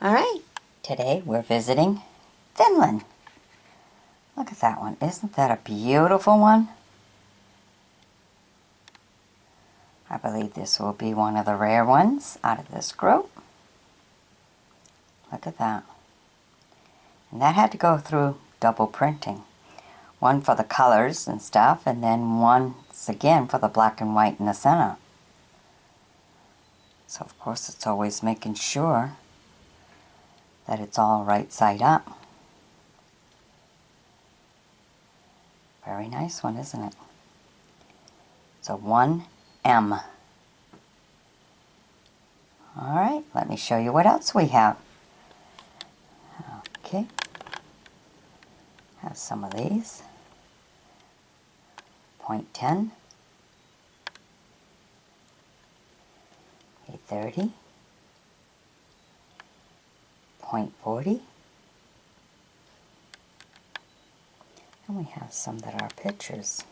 Alright, today we're visiting Finland. Look at that one. Isn't that a beautiful one? I believe this will be one of the rare ones out of this group. Look at that. And that had to go through double printing. One for the colors and stuff, and then once again for the black and white in the center. So of course it's always making sure that it's all right side up. Very nice one, isn't it? It's a 1M. Alright, let me show you what else we have. Okay. Have some of these. 0.10. A 30. 0.40. And we have some that are pictures.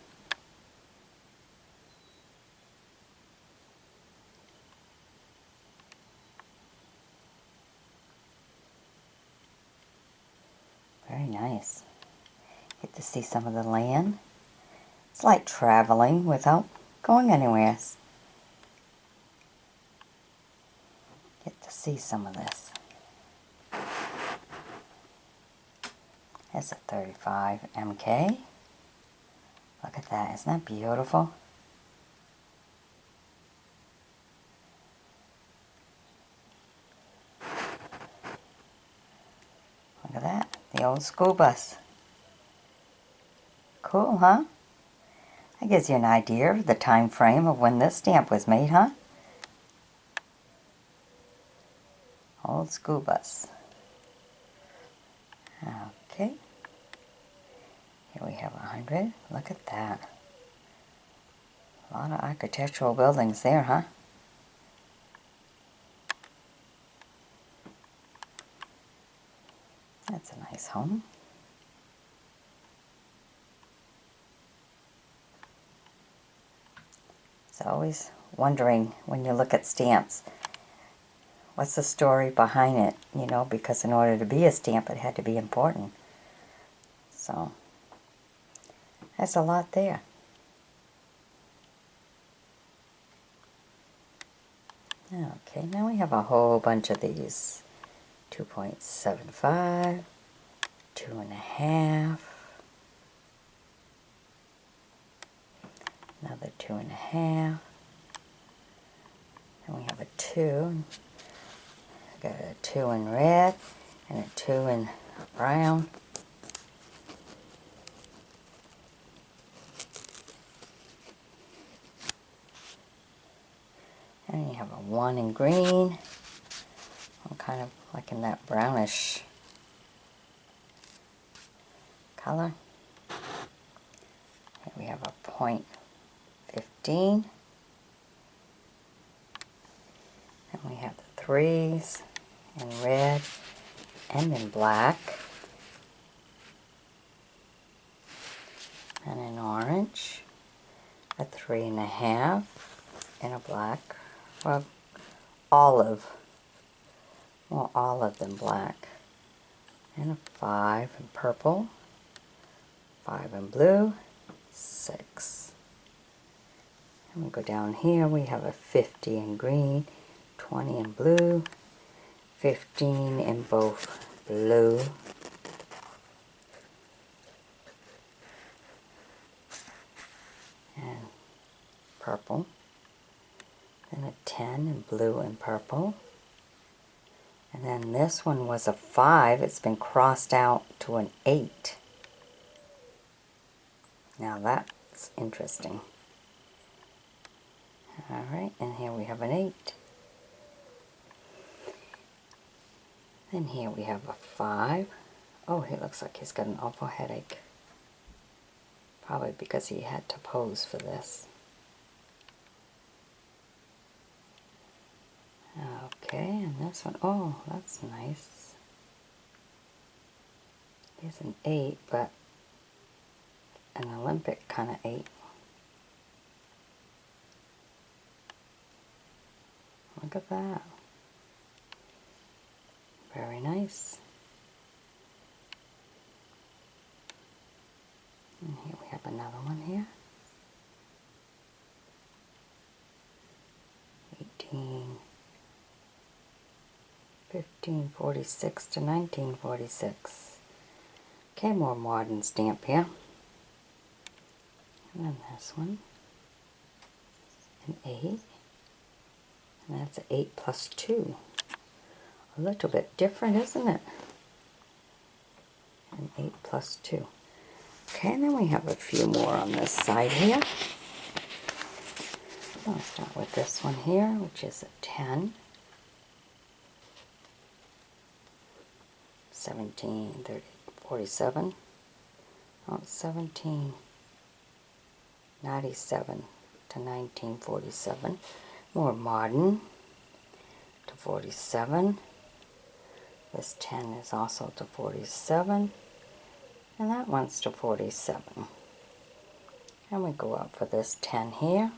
Very nice. Get to see some of the land. It's like traveling without going anywhere. Get to see some of this. It's a 35 MK. Look at that. Isn't that beautiful? Look at that. The old school bus. Cool, huh? That gives you an idea of the time frame of when this stamp was made, huh? Old school bus. Okay. Here we have 100. Look at that. A lot of architectural buildings there, huh? That's a nice home. It's always wondering when you look at stamps, what's the story behind it, you know, because in order to be a stamp it had to be important. So, there's a lot there. Okay, now we have a whole bunch of these. 2.75, 2.5, another 2.5, and we have a 2. Got a 2 in red and a 2 in brown. And you have a 1 in green. I'm kind of like in that brownish color. Here we have a 0.15. And we have the 3s in red and in black. And in orange. A 3.5 and a black. Well, olive. More olive than black. And a 5 in purple. 5 in blue. 6. And we go down here, we have a 50 in green, 20 in blue, 15 in both blue, and purple, and a 10 in blue and purple. And then this one was a 5. It's been crossed out to an 8. Now that's interesting. Alright, and here we have an 8. And here we have a 5. Oh, he looks like he's got an awful headache. Probably because he had to pose for this. Okay, and this one, oh, that's nice. He's an 8, but an Olympic kind of 8. Look at that. Very nice. And here we have another one here. 1546 to 1946. Okay, more modern stamp here. And then this one. An 8. And that's an 8 plus 2. A little bit different, isn't it? An 8 plus 2. Okay, and then we have a few more on this side here. I'll start with this one here, which is a 10. 1747. Oh, 1797 to 1947. More modern to 47. This 10 is also to 47. And that one's to 47. And we go up for this 10 here.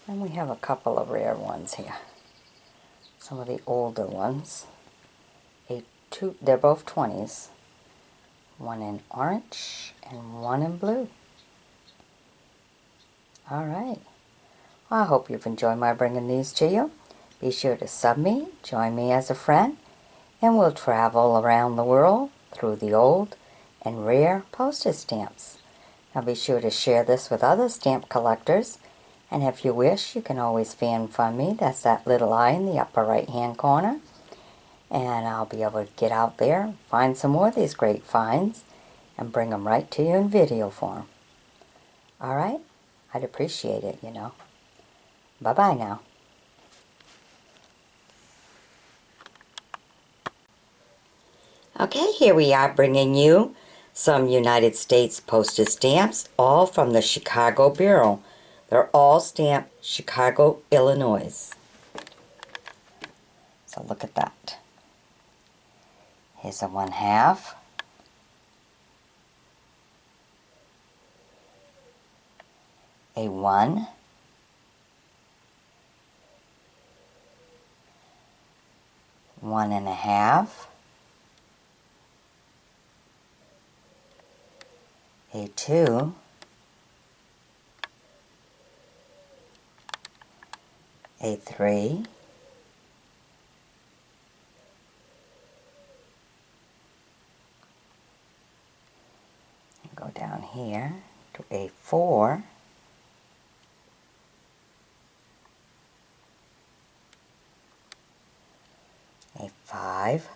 And we have a couple of rare ones here. Some of the older ones. They're both 20s. One in orange and one in blue. Alright. Well, I hope you've enjoyed my bringing these to you. Be sure to sub me, join me as a friend, and we'll travel around the world through the old and rare postage stamps. Now be sure to share this with other stamp collectors, and if you wish, you can always fan fund me. That's that little eye in the upper right hand corner. And I'll be able to get out there, find some more of these great finds, and bring them right to you in video form. Alright? I'd appreciate it, you know. Bye-bye now. Okay, here we are bringing you some United States postage stamps, all from the Chicago Bureau. They're all stamped Chicago, Illinois. So look at that. Here's a 1/2. A 1. One and a half. A 2. A 3. Go down here to a 4, a 5,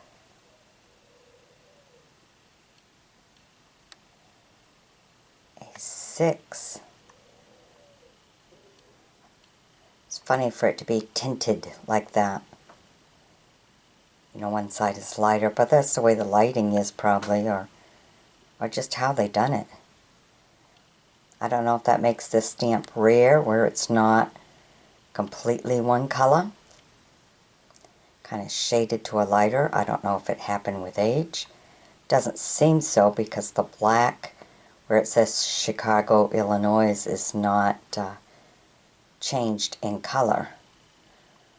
a 6. It's funny for it to be tinted like that. You know, one side is lighter, but that's the way the lighting is probably, or just how they done it. I don't know if that makes this stamp rare, where it's not completely one color. Kind of shaded to a lighter. I don't know if it happened with age. Doesn't seem so, because the black where it says Chicago, Illinois is not changed in color.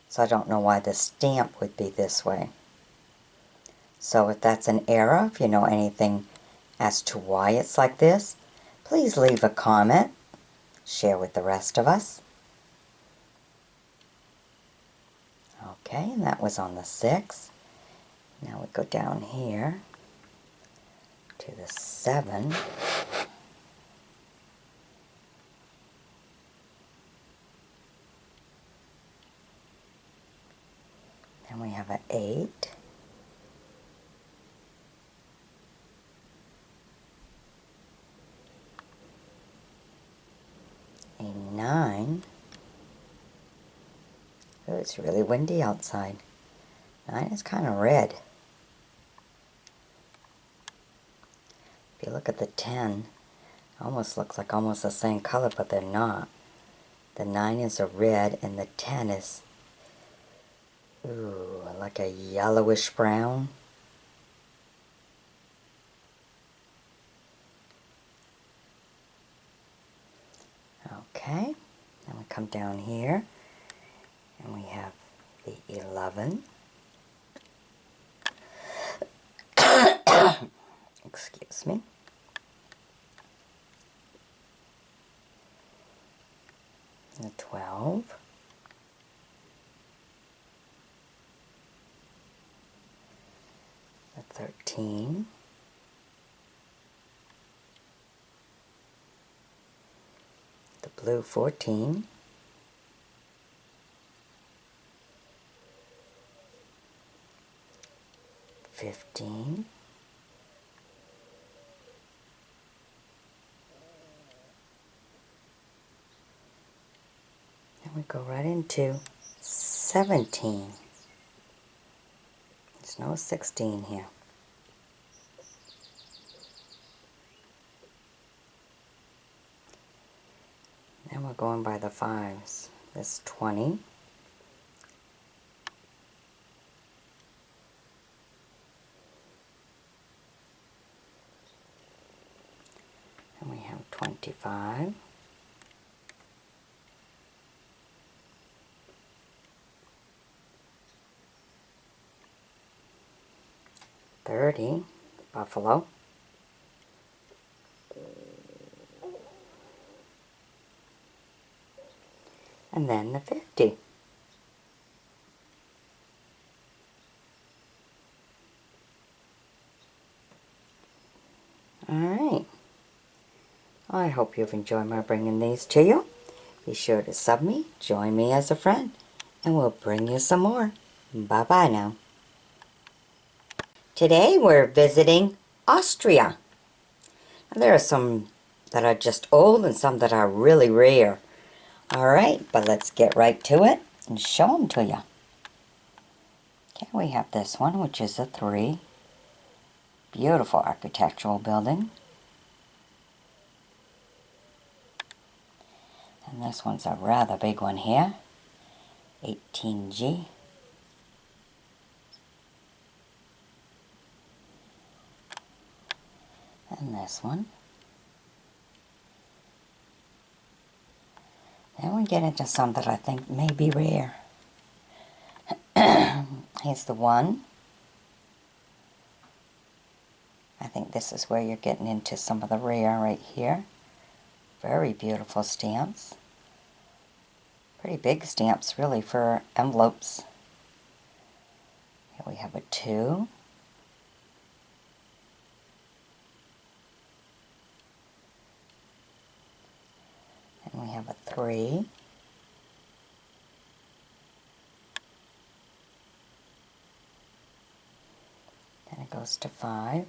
So I don't know why the stamp would be this way. So if that's an error, if you know anything as to why it's like this, please leave a comment. Share with the rest of us. Okay, and that was on the 6. Now we go down here to the 7. Then we have an 8. A 9. Oh, it's really windy outside. 9 is kind of red. If you look at the 10, it almost looks like almost the same color, but they're not. The 9 is a red, and the 10 is, ooh, like a yellowish brown. Okay, then we come down here, and we have the 11, excuse me, the 12, the 13, the blue 14, $15, and we go right into 17. There's no 16 here. Then we're going by the 5s. This 20, and we have 25, 30, buffalo, and then the 50. Alright, I hope you've enjoyed my bringing these to you. Be sure to sub me, join me as a friend, and we'll bring you some more. Bye-bye now. Today we're visiting Austria. There are some that are just old and some that are really rare. Alright, but let's get right to it and show them to you. Okay, we have this one, which is a 3. Beautiful architectural building. And this one's a rather big one here, 18G. And this one. Then we get into some that I think may be rare. Here's the 1. I think this is where you're getting into some of the rare right here. Very beautiful stamps. Pretty big stamps really for envelopes. Here we have a 2. And we have a 3. Then it goes to 5.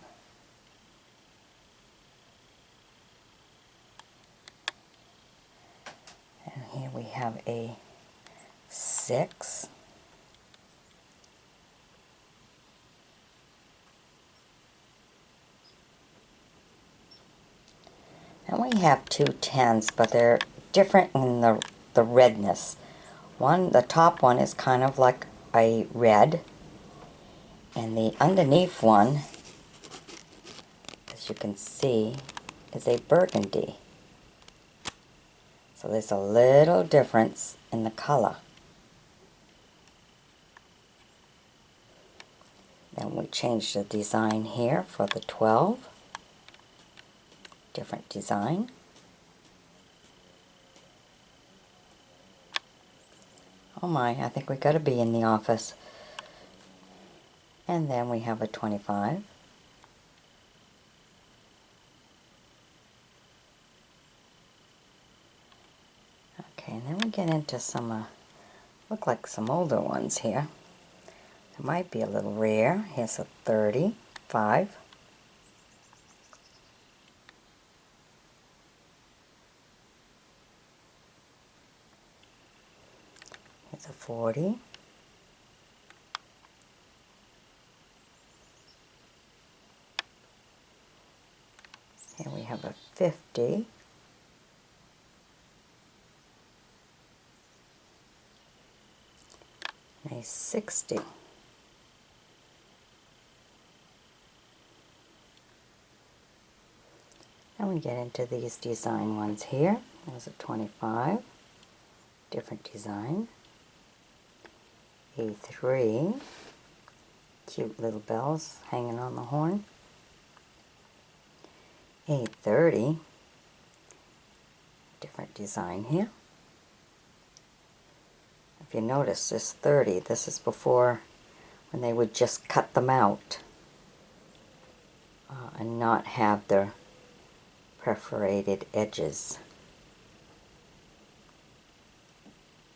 And here we have a 6. And we have 2 10s, but they're different in the redness. One, the top one is kind of like a red, and the underneath one, as you can see, is a burgundy. So there's a little difference in the color. Then we change the design here for the 12. Different design. Oh my, I think we got to be in the office. And then we have a 25. Okay, and then we get into some, look like some older ones here. It might be a little rare. Here's a 35. Here's a 40. Here we have a 50. A 60. Then we get into these design ones here. There's a 25. Different design. A3, cute little bells hanging on the horn. A30, different design here. If you notice this 30, this is before when they would just cut them out and not have their perforated edges.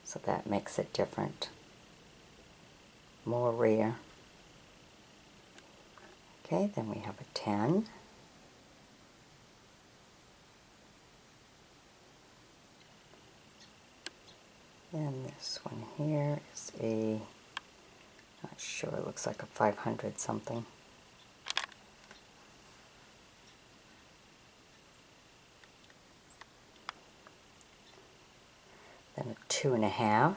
So that makes it different. More rare. Okay, then we have a 10. And this one here is a, not sure, it looks like a 500 something. Then a 2.5.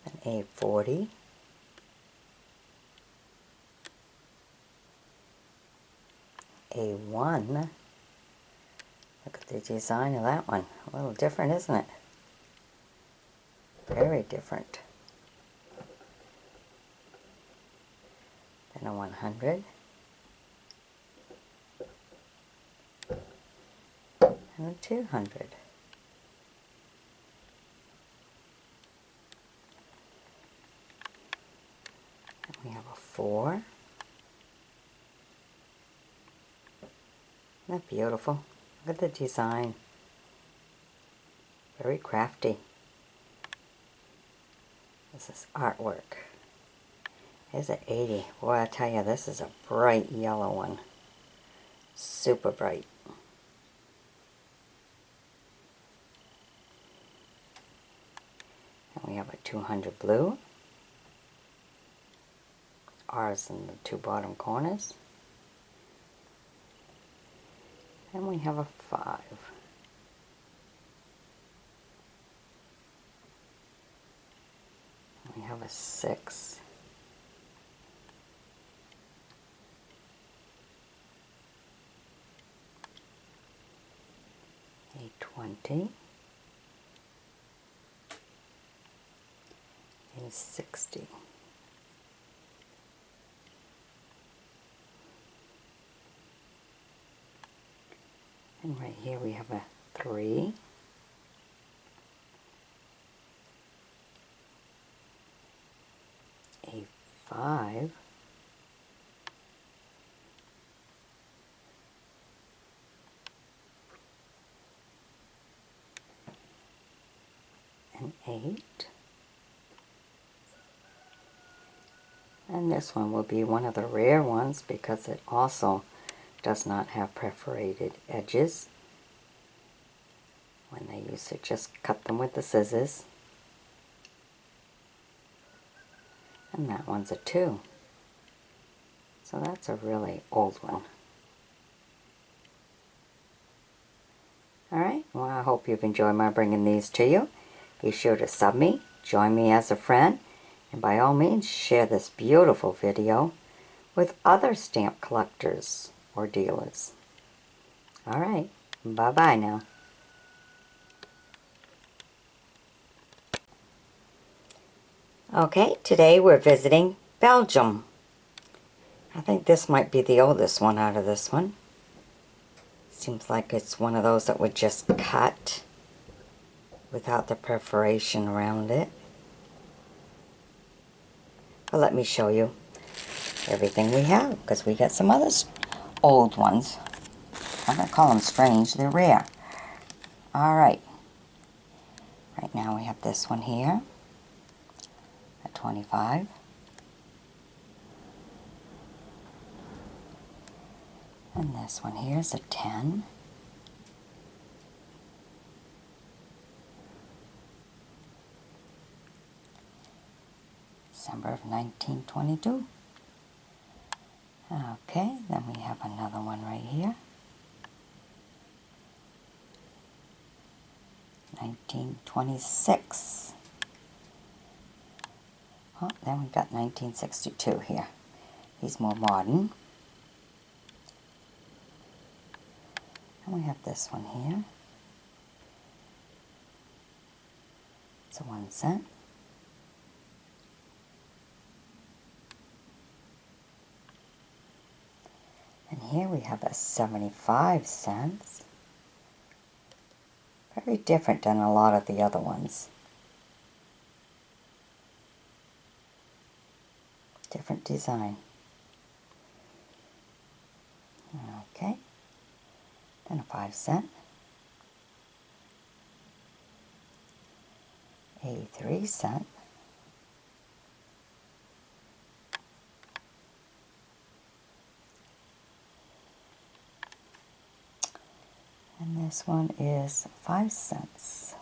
Then A40. A1. Look at the design of that one. A little different, isn't it? Very different. Then a 100. And a 200. And we have a 4. Isn't that beautiful? Look at the design. Very crafty. This is artwork. Here's an 80. Boy, I tell you, this is a bright yellow one. Super bright. And we have a 200 blue. R's in the 2 bottom corners. And we have a 5. We have a 6. A 20. A 60. And right here we have a 3. A 5. An 8. And this one will be one of the rare ones because it also does not have perforated edges. When they used to just cut them with the scissors. And that one's a 2. So that's a really old one. Alright, well, I hope you've enjoyed my bringing these to you. Be sure to sub me, join me as a friend, and by all means share this beautiful video with other stamp collectors or dealers. Alright, bye-bye now. Okay, today we're visiting Belgium. I think this might be the oldest one out of this one. Seems like it's one of those that would just cut without the perforation around it. But let me show you everything we have, because we got some other old ones. I'm going to call them strange, they're rare. Alright, right now we have this one here, a 25. And this one here is a 10. December of 1922. Okay, then we have another one right here. 1926. Oh, then we got 1962 here. He's more modern. And we have this one here. a 1 cent. And here we have a 75 cents. Very different than a lot of the other ones. Different design. Okay. Then a 5 cent. 83 cent. And this one is 5 cents.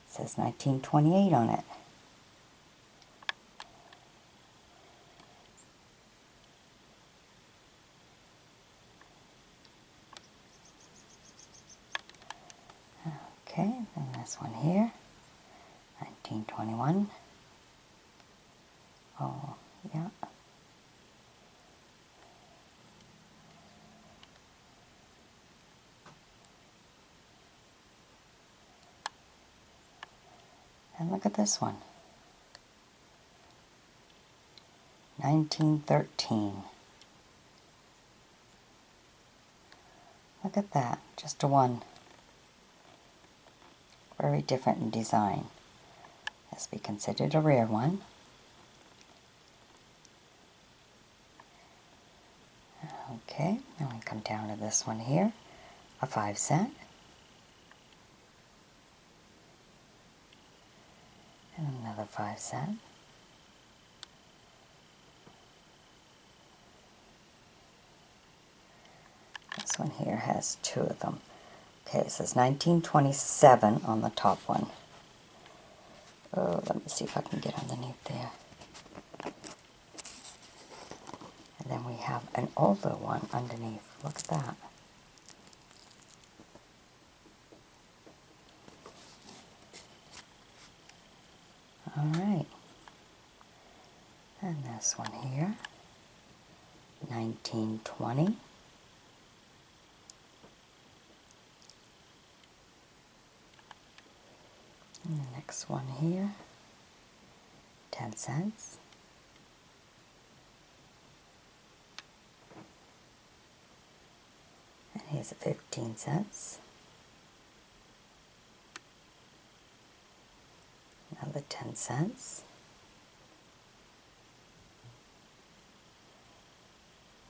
It says 1928 on it. Okay, then this one here, 1921. Oh, yeah. And look at this one. 1913. Look at that, just a 1. Very different in design. Has to be considered a rare one. Okay, now we come down to this one here, a 5 cent. And another 5 cent. This one here has 2 of them. Okay, it says 1927 on the top one. Oh, let me see if I can get underneath there. And then we have an older one underneath. Look at that. Alright. And this one here, 1920. And the next one here, 10 cents. And here's a 15 cents. Another 10 cents.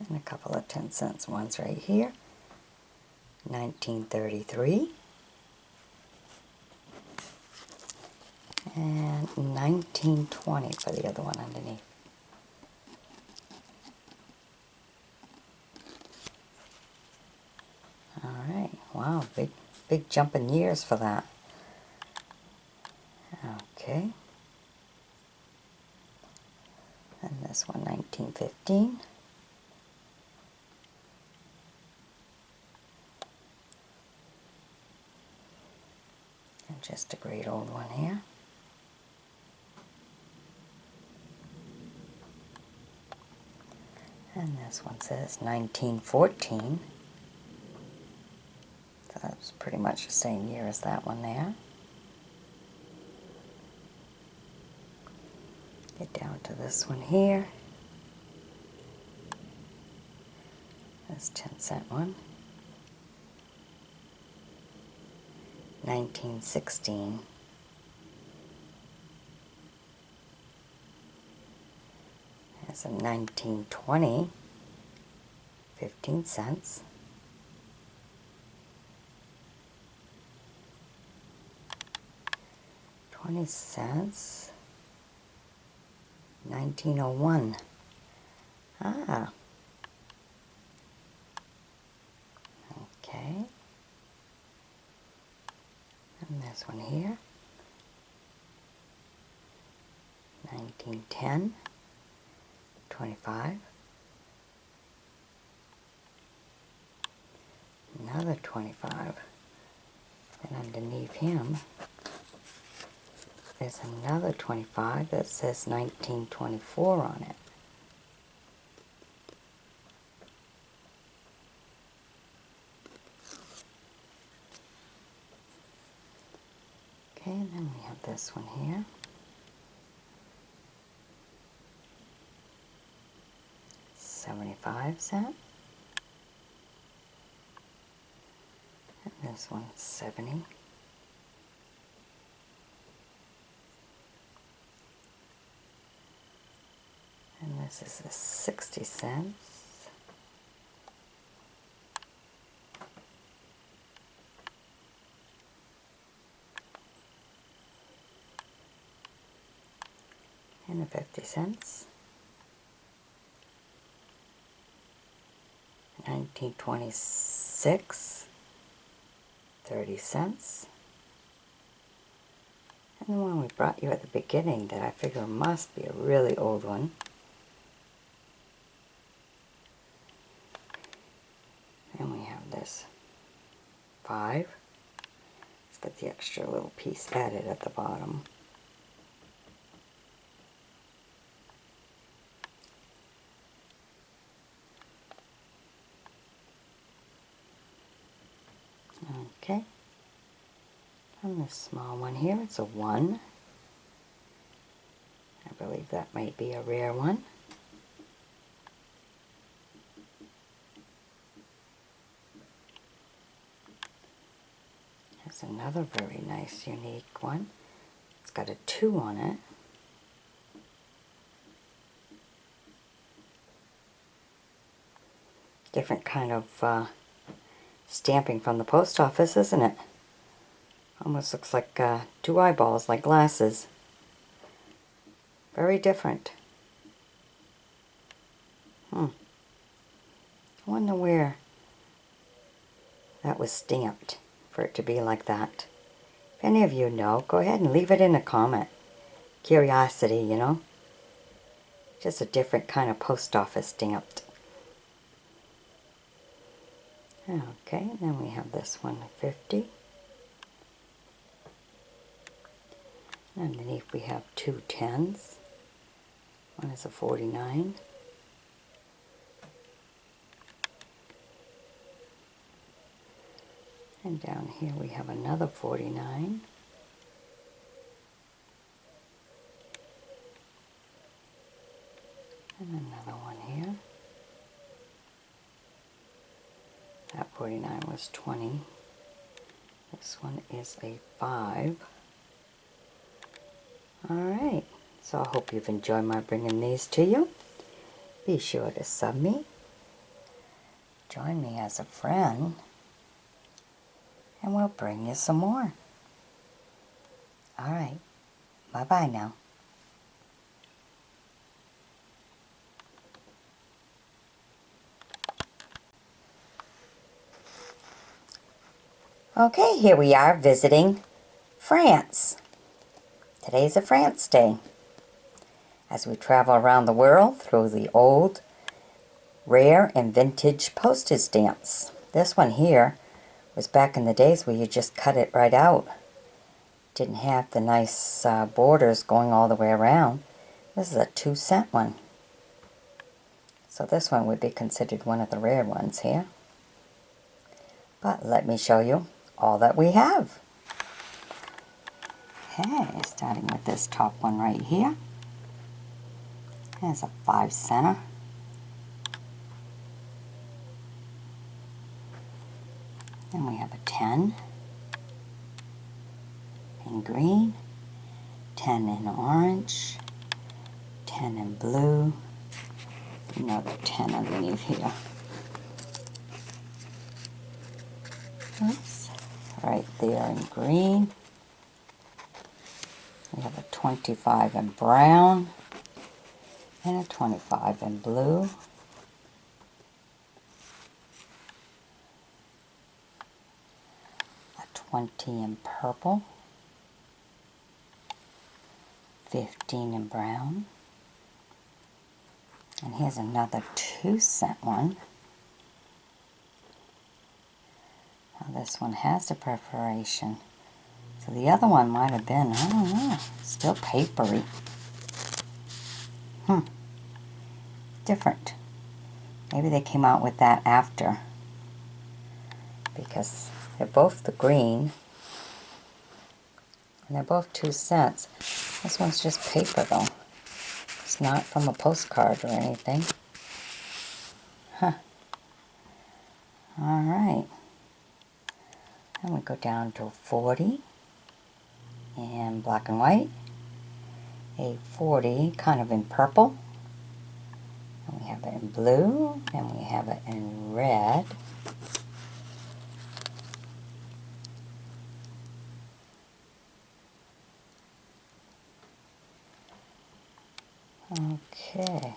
And a couple of 10 cents ones right here. 1933. And 1920 for the other one underneath. Alright, wow, big jump in years for that. Okay. And this one, 1915. And just a great old one here. And this one says 1914. So that's pretty much the same year as that one there. Get down to this one here. This 10-cent one. 1916. There's a 1920. 15 cents. $0.20. 1901. Ah. Okay. And this one here. 1910. 25. Another 25. And underneath him, there's another 25 that says 1924 on it. Okay, And then we have this one here. $0.75. And this one's 70. And this is a 60 cents. And a 50 cents. 1926, 30 cents. And the one we brought you at the beginning that I figure must be a really old one. And we have this 5. It's got the extra little piece added at the bottom. Okay. And this small one here, it's a 1. I believe that might be a rare one. Here's another very nice, unique one. It's got a 2 on it. Different kind of stamping from the post office, isn't it? Almost looks like 2 eyeballs, like glasses. Very different. I wonder where that was stamped for it to be like that. If any of you know, go ahead and leave it in a comment. Curiosity, you know? Just a different kind of post office stamped. Okay, and then we have this one, 50. Underneath we have 2 10s. One is a 49. And down here we have another 49. And another one here. That 49 was 20. This one is a 5. Alright, so I hope you've enjoyed my bringing these to you. Be sure to sub me. Join me as a friend. And we'll bring you some more. Alright, bye-bye now. Okay, here we are visiting France. Today's a France day. As we travel around the world through the old, rare, and vintage postage stamps. This one here was back in the days where you just cut it right out. Didn't have the nice borders going all the way around. This is a 2-cent one. So this one would be considered one of the rare ones here. But let me show you all that we have. Okay, starting with this top one right here. There's a 5-center. Then we have a 10 in green, 10 in orange, 10 in blue, another 10 underneath here. Oops. Right there in green. We have a 25 in brown and a 25 in blue. A 20 in purple. 15 in brown. And here's another 2-cent one. Now this one has the perforation. So the other one might have been, I don't know, still papery. Different. Maybe they came out with that after. Because they're both the green. And they're both 2 cents. This one's just paper though. It's not from a postcard or anything. Huh. Alright. And we go down to 40 in black and white. A 40 kind of in purple. And we have it in blue. And we have it in red. Okay.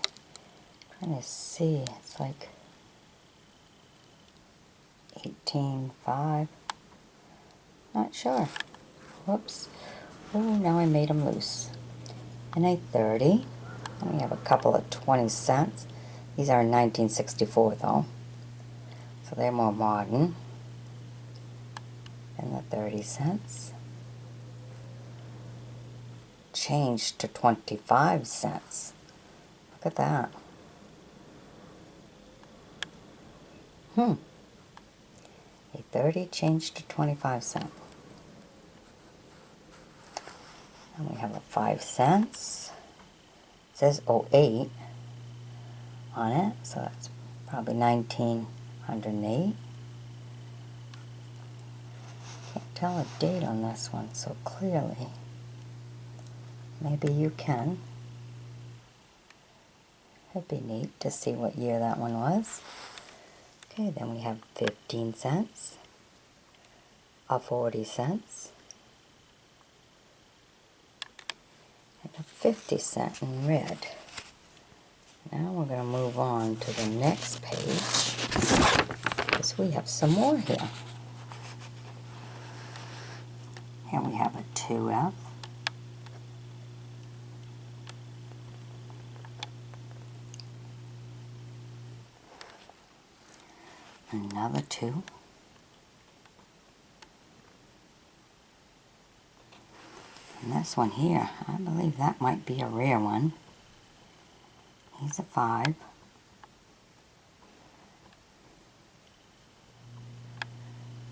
Trying to see. It's like 18.5. Not sure. Whoops. Oh, now I made them loose. And a 30. And we have a couple of 20 cents. These are 1964 though. So they're more modern than the 30 cents. Changed to 25 cents. Look at that. A 30 changed to 25 cents. And we have a 5 cents. It says 08 on it, so that's probably 1908. Can't tell a date on this one so clearly. Maybe you can. It'd be neat to see what year that one was. Okay, then we have 15 cents, a 40 cents, and a 50 cent in red. Now we're going to move on to the next page, because we have some more here. Here we have a 2F. Another 2. And this one here, I believe that might be a rare one. He's a 5.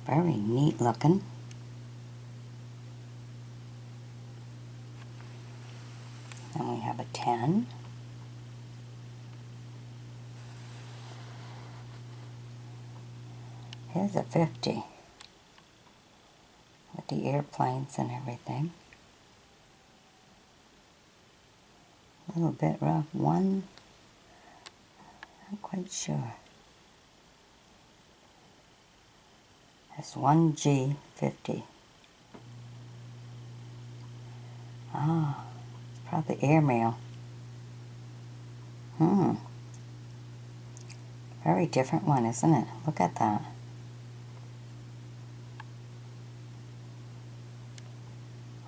Very neat looking. Then we have a 10. Here's a 50 with the airplanes and everything. A little bit rough. 1, not quite sure. That's 1G50. Ah, it's probably airmail. Very different one, isn't it? Look at that.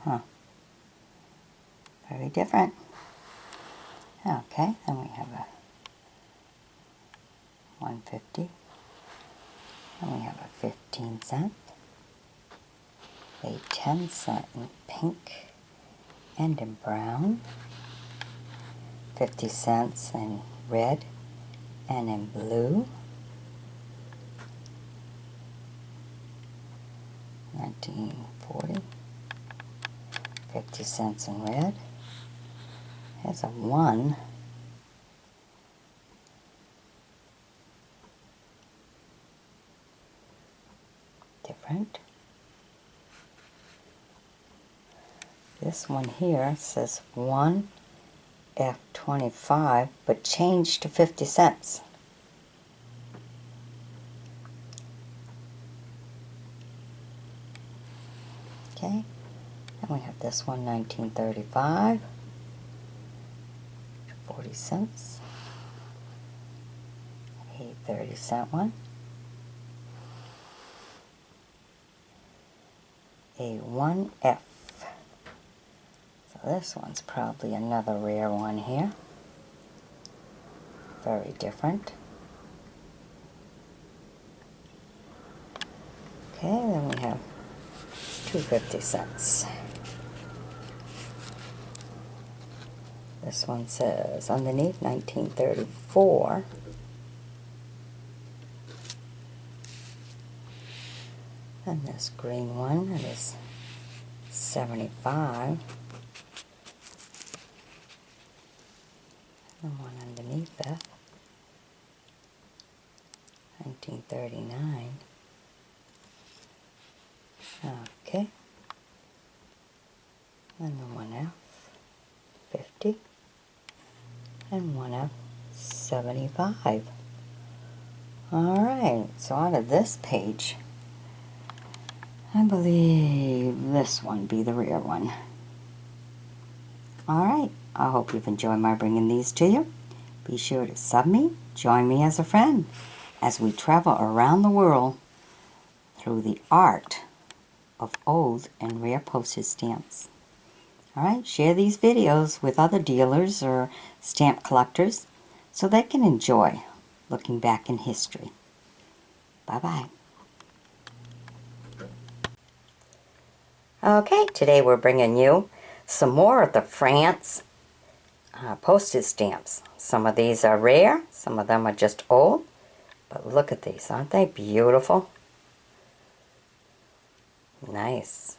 Huh. Very different. Okay, then we have a 150. And we have a 15 cent. A 10 cent in pink and in brown. 50 cents in red and in blue. 1940. 50 cents in red. Here's a 1. Different. This one here says 1F25, but changed to 50 cents. Okay, and we have this one, 1935, 40 cents, a 30 cent one, a 1F. So this one's probably another rare one here. Very different. Okay, then we have 250 cents. This one says underneath 1934. And this green one is 75. And one underneath that. 1939. Okay. And then 1F, 50. And 1F, 75. Alright, so out of this page, I believe this one be the rear one. Alright, I hope you've enjoyed my bringing these to you. Be sure to sub me, join me as a friend, as we travel around the world through the art of old and rare postage stamps. Alright, share these videos with other dealers or stamp collectors so they can enjoy looking back in history. Bye-bye. Okay, today we're bringing you some more of the France postage stamps. Some of these are rare, some of them are just old, but look at these, aren't they beautiful? Nice.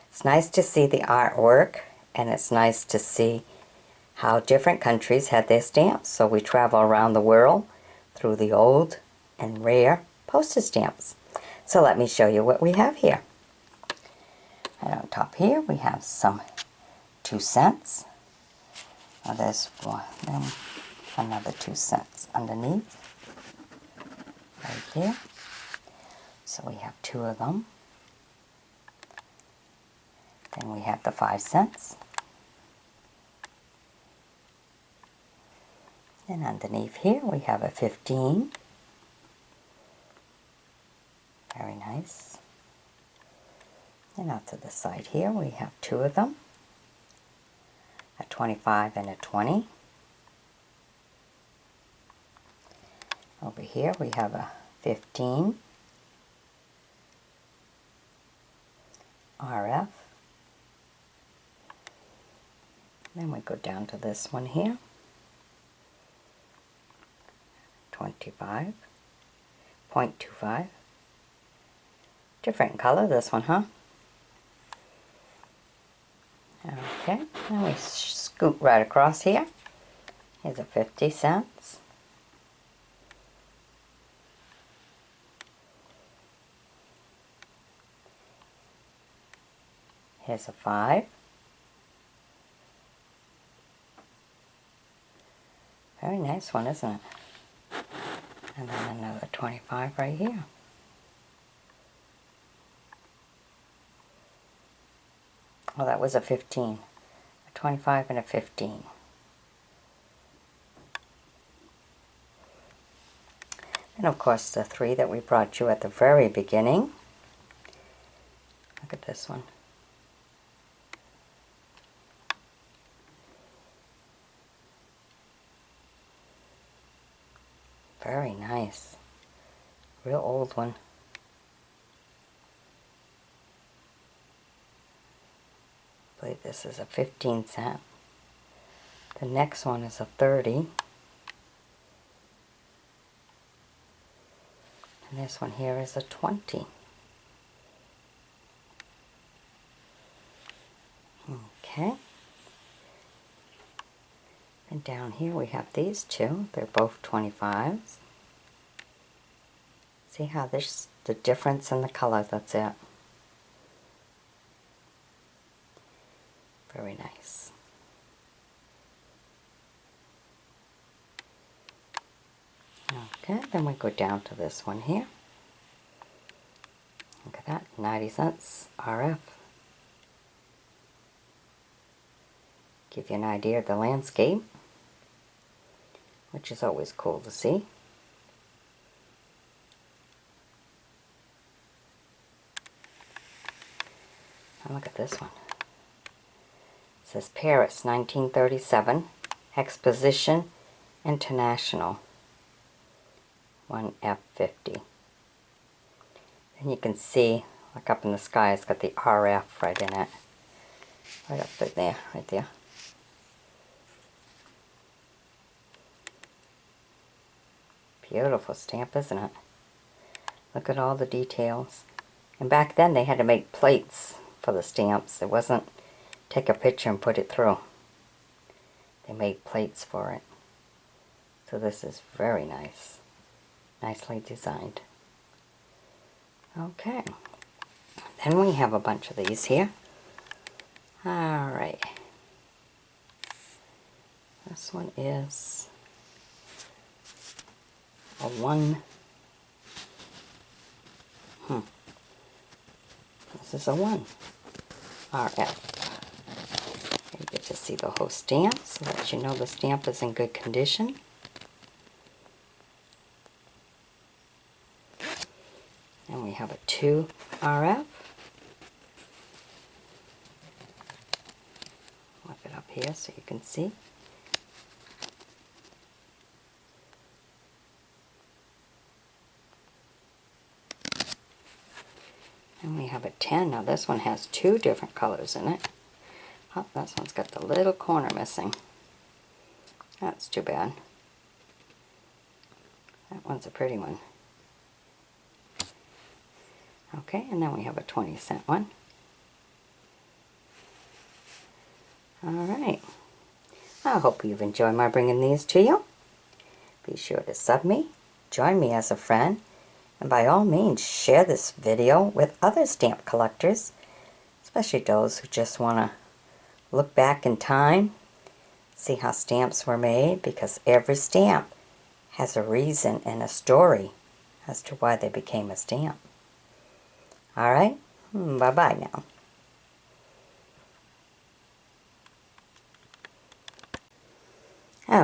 It's nice to see the artwork, and it's nice to see how different countries had their stamps. So we travel around the world through the old and rare postage stamps. So let me show you what we have here. And on top here we have some 2 cents. Now there's one, then another 2 cents underneath, right there. So we have 2 of them. Then we have the 5 cents. And underneath here we have a 15. Very nice. And out to the side here we have 2 of them. A 25 and a 20. Over here we have a 15. RF. Then we go down to this one here. 25. 0.25. Different color, this one, huh? Okay, then we scoot right across here. Here's a 50 cents. Here's a 5. Very nice one, isn't it? And then another 25 right here. Oh, that was a 15. A 25 and a 15. And of course the 3 that we brought you at the very beginning. Look at this one. Very nice. Real old one. I believe this is a 15 cent. The next one is a 30. And this one here is a 20. Okay. And down here we have these 2. They're both 25s. See how there's the difference in the color, that's it. Very nice. Okay, then we go down to this one here. Look at that, 90 cents RF. Give you an idea of the landscape, which is always cool to see. And look at this one. It says Paris, 1937, Exposition International, 1F50. And you can see, like up in the sky, it's got the RF right in it. Right up there, right there. Beautiful stamp, isn't it? Look at all the details. And back then they had to make plates for the stamps. It wasn't take a picture and put it through. They made plates for it. So this is very nice. Nicely designed. Okay. Then we have a bunch of these here. Alright. This one is a 1. This is a 1 RF. You get to see the whole stamp, so that you know the stamp is in good condition. And we have a 2 RF. Flip it up here so you can see. And we have a 10. Now this one has 2 different colors in it. Oh, this one's got the little corner missing. That's too bad. That one's a pretty one. Okay, and then we have a 20-cent one. Alright. I hope you've enjoyed my bringing these to you. Be sure to sub me, join me as a friend, and by all means share this video with other stamp collectors, especially those who just want to look back in time, see how stamps were made, because every stamp has a reason and a story as to why they became a stamp. Alright, bye-bye now.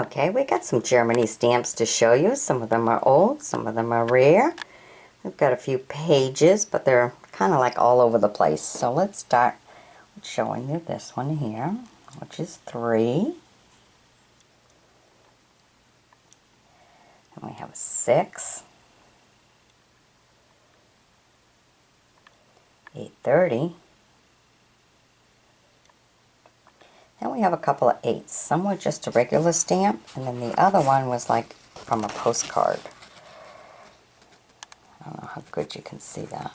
Okay, we got some Germany stamps to show you. Some of them are old, some of them are rare. We've got a few pages, but they're kind of like all over the place. So let's start with showing you this one here, which is 3. And we have a 6, 830. Then we have a couple of 8s. Some were just a regular stamp, and then the other one was like from a postcard. I don't know how good you can see that.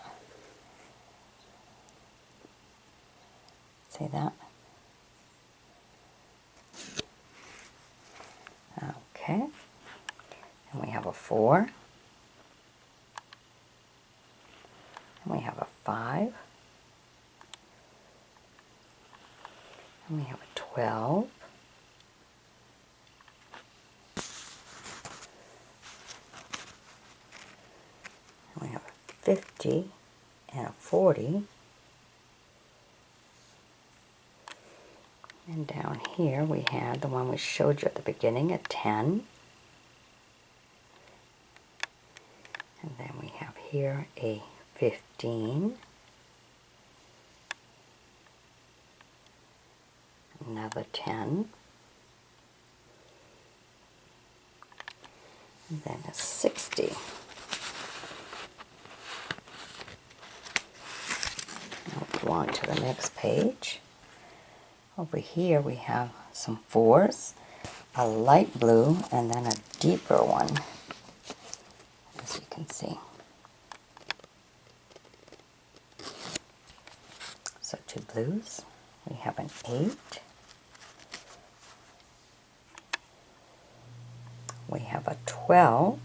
See that? Okay. And we have a 4. And we have a 5. And we have a 12. And we have a 50 and a 40. And down here we had the one we showed you at the beginning, a 10. And then we have here a 15. Another 10. And then a 60. Now go on to the next page. Over here we have some 4s, a light blue, and then a deeper one, as you can see. So 2 blues. We have an 8. We have a 12.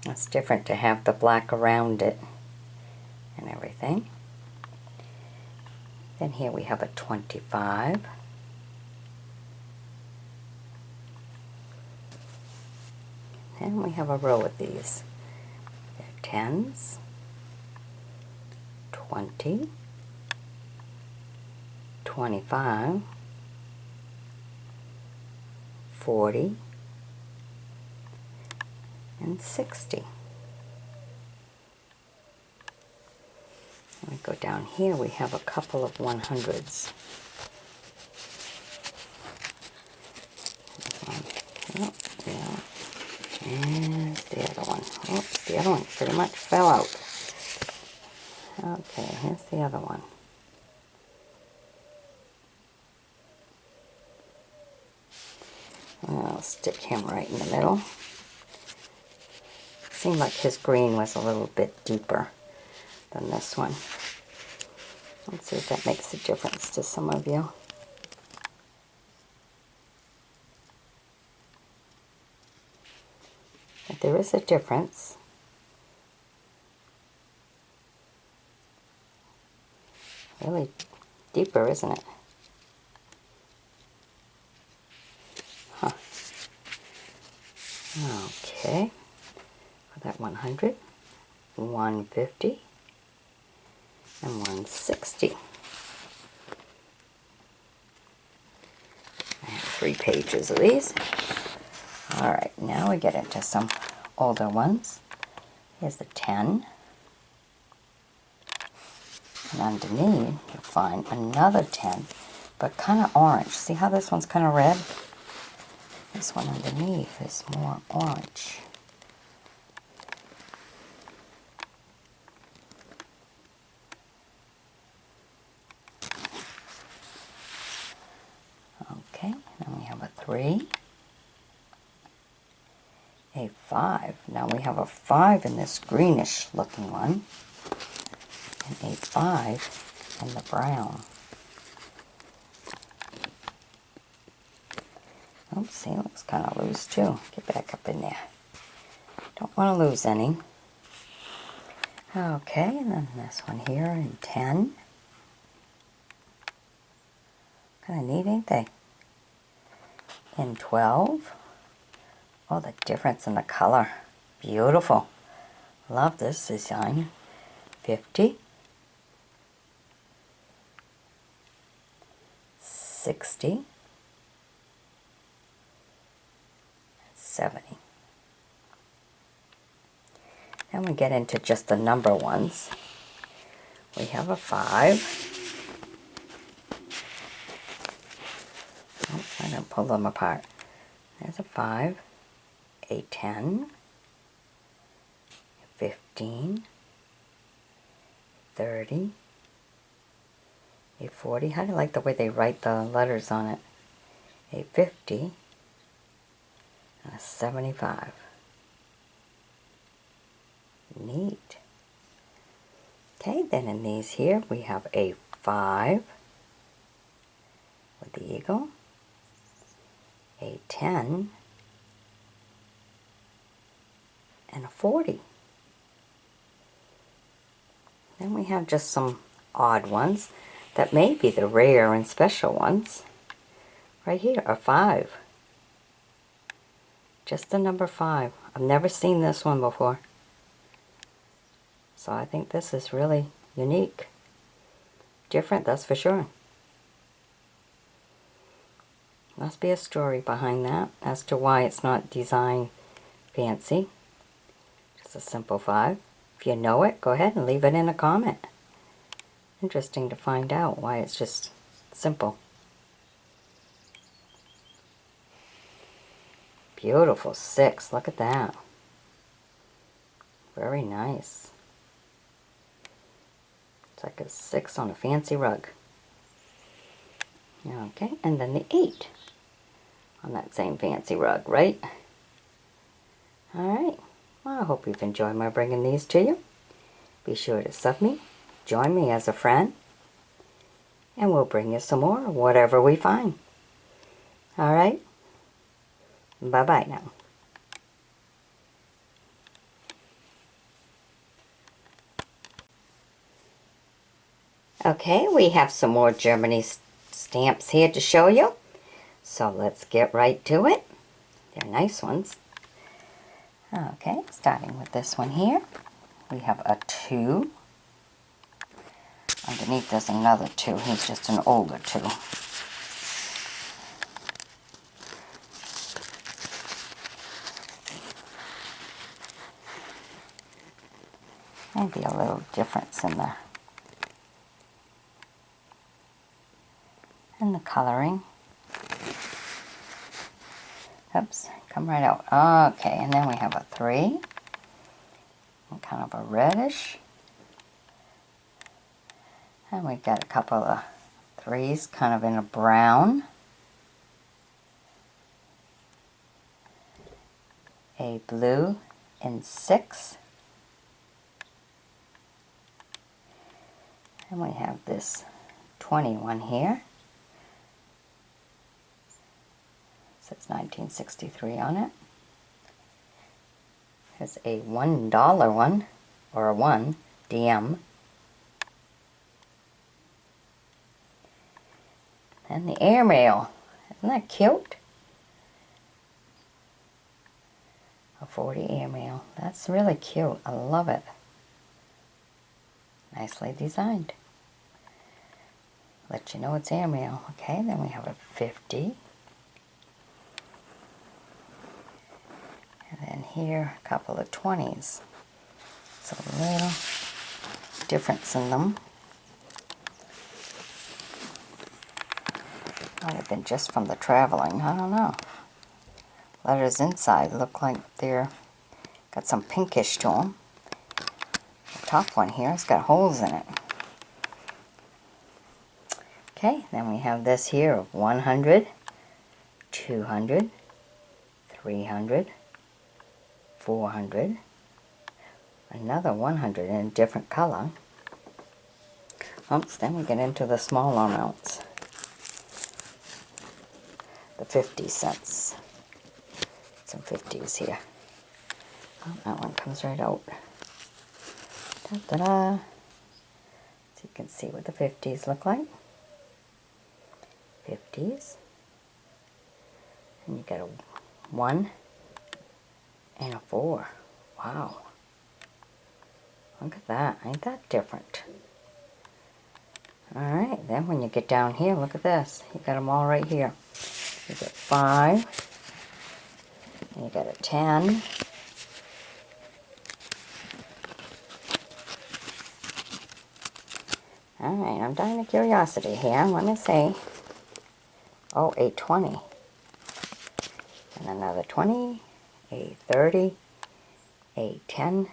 It's different to have the black around it and everything. Then here we have a 25. And we have a row of these. They're 10s, 20, 25, 40, and 60. And we go down here, we have a couple of 100s. Oh, yeah. And the other one. Oh, the other one pretty much fell out. Okay, here's the other one. I'll stick him right in the middle. seemed like his green was a little bit deeper than this one. Let's see if that makes a difference to some of you. But there is a difference. Really deeper, isn't it? Huh. Okay. For that 100, 150, and 160. I have 3 pages of these. Alright, now we get into some older ones. Here's the 10. And underneath, you'll find another 10, but kind of orange. See how this one's kind of red? This one underneath is more orange. Okay, then we have a 3, a 5. Now we have a 5 in this greenish looking one, and a 5 in the brown. Oops, see, it looks kind of loose too. Get back up in there. Don't want to lose any. Okay, and then this one here in 10. Kind of neat, ain't they? In 12. Oh, the difference in the color. Beautiful. Love this design. 50. 60. 70. Then we get into just the number ones. We have a 5. Oh, I'm going to pull them apart. There's a 5, a 10, 15, 30, a 40. How do you like the way they write the letters on it? A 50, and a 75. Neat. Okay, then in these here we have a 5 with the eagle, a 10, and a 40. Then we have just some odd ones that may be the rare and special ones. Right here, a 5. Just the number 5. I've never seen this one before. So I think this is really unique. Different, that's for sure. Must be a story behind that as to why it's not design fancy. Just a simple 5. If you know it, go ahead and leave it in a comment. Interesting to find out why it's just simple. Beautiful 6. Look at that. Very nice. It's like a 6 on a fancy rug. Okay, and then the 8 on that same fancy rug, right? Alright, well, I hope you've enjoyed my bringing these to you. Be sure to sub me, join me as a friend, and we'll bring you some more, whatever we find. Alright? Bye-bye now. Okay, we have some more Germany stamps here to show you. So let's get right to it. They're nice ones. Okay, starting with this one here. We have a 2. Underneath there's another 2. He's just an older 2. Maybe a little difference in the coloring. Oops, come right out. Okay, and then we have a 3. And kind of a reddish. And we've got a couple of 3s kind of in a brown. A blue and 6. And we have this 21 here. It says 1963 on it. There's a $1 one, or a 1 DM. And the airmail. Isn't that cute? A 40 airmail. That's really cute. I love it. Nicely designed. Let you know it's airmail. Okay, then we have a 50. And then here, a couple of 20s. So a little difference in them. Might have been just from the traveling. I don't know. Letters inside look like they're got some pinkish to them. The top one here has got holes in it. Okay, then we have this here of 100, 200, 300, 400, another 100 in a different color. Oops, then we get into the smaller amounts. The 50 cents. Some 50s here. Oh, that one comes right out. Da-da-da. So you can see what the 50s look like. 50s. And you get a 1 and a 4. Wow. Look at that. Ain't that different? Alright, then when you get down here, look at this. You got them all right here. You get 5. And you got a 10. Alright, I'm dying of curiosity here. Let me see. Oh, a 20. And another 20. A 30. A 10.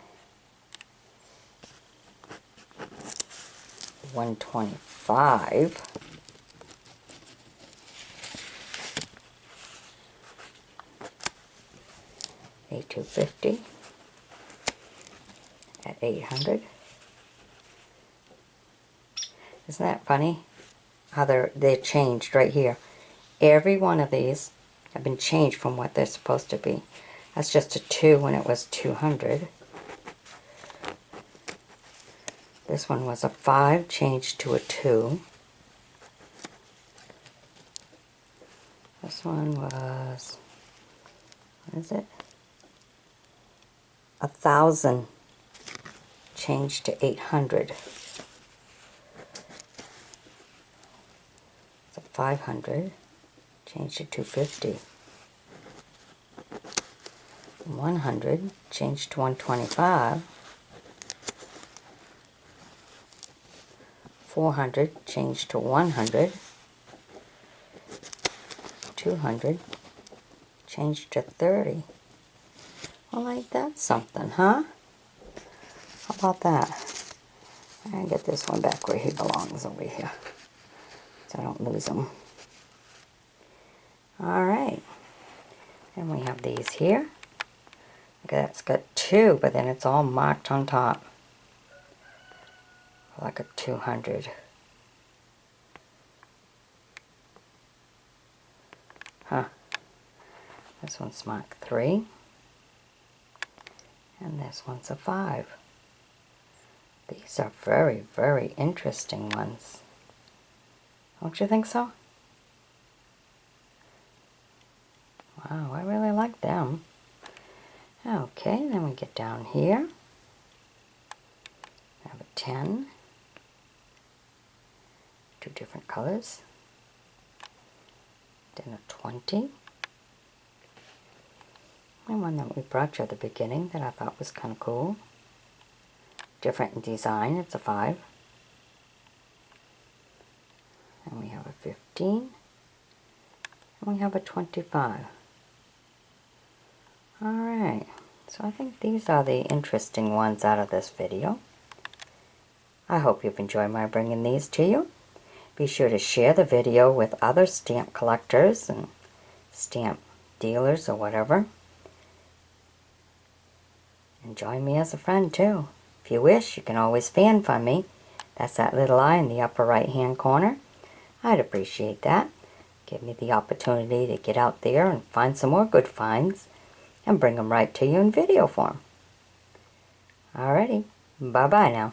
125. A 250. At 800. Isn't that funny? How they're changed right here. Every one of these have been changed from what they're supposed to be. That's just a 2 when it was 200. This one was a 5 changed to a 2. This one was, what is it? 1,000 changed to 800. So 500 changed to 250. 100 changed to 125. 400 changed to 100. 200 changed to 30. Well, ain't that something, huh? How about that? I'm going to get this one back where he belongs over here, so I don't lose him. Alright. And we have these here. Okay, that's got 2, but then it's all marked on top. Like a 200. Huh. This one's marked 3. And this one's a 5. These are very, very interesting ones. Don't you think so? Wow, I really like them. Okay, then we get down here. I have a 10. 2 different colors. Then a 20. And one that we brought you at the beginning that I thought was kind of cool. Different in design, it's a 5. And we have a 15. And we have a 25. Alright, so I think these are the interesting ones out of this video. I hope you've enjoyed my bringing these to you. Be sure to share the video with other stamp collectors and stamp dealers or whatever. And join me as a friend too. If you wish, you can always fan fund me. That's that little eye in the upper right hand corner. I'd appreciate that. Give me the opportunity to get out there and find some more good finds and bring them right to you in video form. Alrighty, bye-bye now.